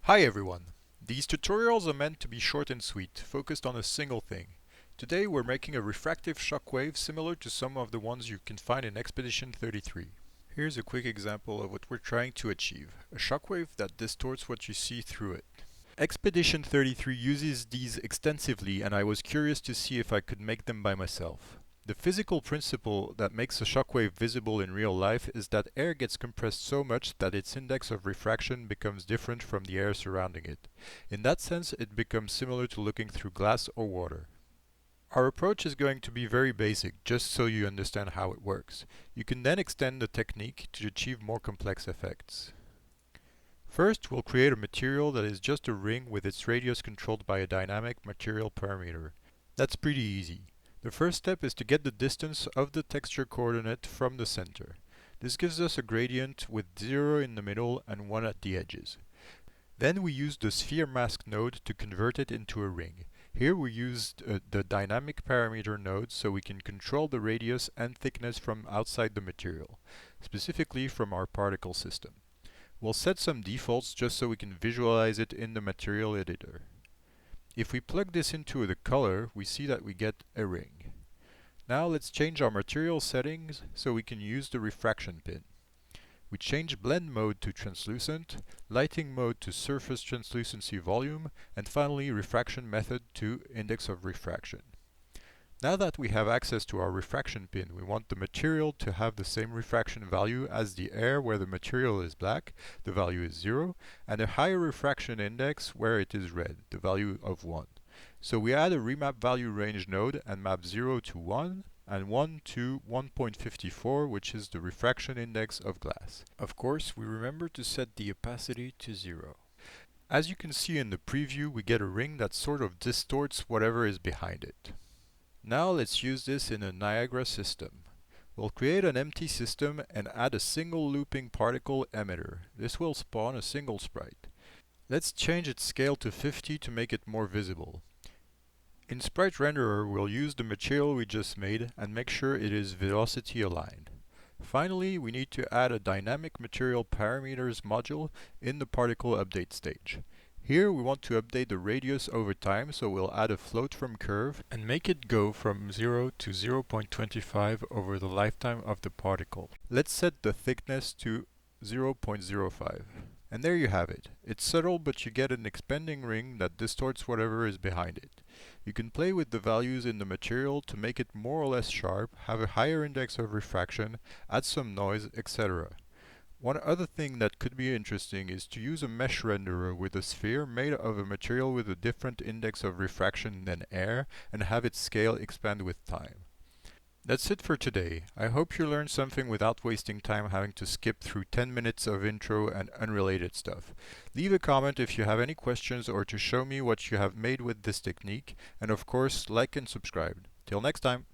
Hi everyone! These tutorials are meant to be short and sweet, focused on a single thing. Today we're making a refractive shockwave similar to some of the ones you can find in Expedition 33. Here's a quick example of what we're trying to achieve, a shockwave that distorts what you see through it. Expedition 33 uses these extensively and I was curious to see if I could make them by myself. The physical principle that makes a shockwave visible in real life is that air gets compressed so much that its index of refraction becomes different from the air surrounding it. In that sense, it becomes similar to looking through glass or water. Our approach is going to be very basic, just so you understand how it works. You can then extend the technique to achieve more complex effects. First, we'll create a material that is just a ring with its radius controlled by a dynamic material parameter. That's pretty easy. The first step is to get the distance of the texture coordinate from the center. This gives us a gradient with 0 in the middle and 1 at the edges. Then we use the sphere mask node to convert it into a ring. Here we used the dynamic parameter node so we can control the radius and thickness from outside the material, specifically from our particle system. We'll set some defaults just so we can visualize it in the material editor. If we plug this into the color, we see that we get a ring. Now let's change our material settings so we can use the refraction pin. We change blend mode to translucent, lighting mode to surface translucency volume, and finally refraction method to index of refraction. Now that we have access to our refraction pin, we want the material to have the same refraction value as the air where the material is black, the value is 0, and a higher refraction index where it is red, the value of 1. So we add a remap value range node and map 0 to 1 and 1 to 1.54, which is the refraction index of glass. Of course, we remember to set the opacity to 0. As you can see in the preview, we get a ring that sort of distorts whatever is behind it. Now let's use this in a Niagara system. We'll create an empty system and add a single looping particle emitter. This will spawn a single sprite. Let's change its scale to 50 to make it more visible. In Sprite Renderer, we'll use the material we just made and make sure it is velocity aligned. Finally, we need to add a dynamic material parameters module in the particle update stage. Here we want to update the radius over time, so we'll add a float from curve and make it go from 0 to 0.25 over the lifetime of the particle. Let's set the thickness to 0.05. And there you have it. It's subtle, but you get an expanding ring that distorts whatever is behind it. You can play with the values in the material to make it more or less sharp, have a higher index of refraction, add some noise, etc. One other thing that could be interesting is to use a mesh renderer with a sphere made of a material with a different index of refraction than air and have its scale expand with time. That's it for today. I hope you learned something without wasting time having to skip through 10 minutes of intro and unrelated stuff. Leave a comment if you have any questions or to show me what you have made with this technique, and of course, like and subscribe. Till next time!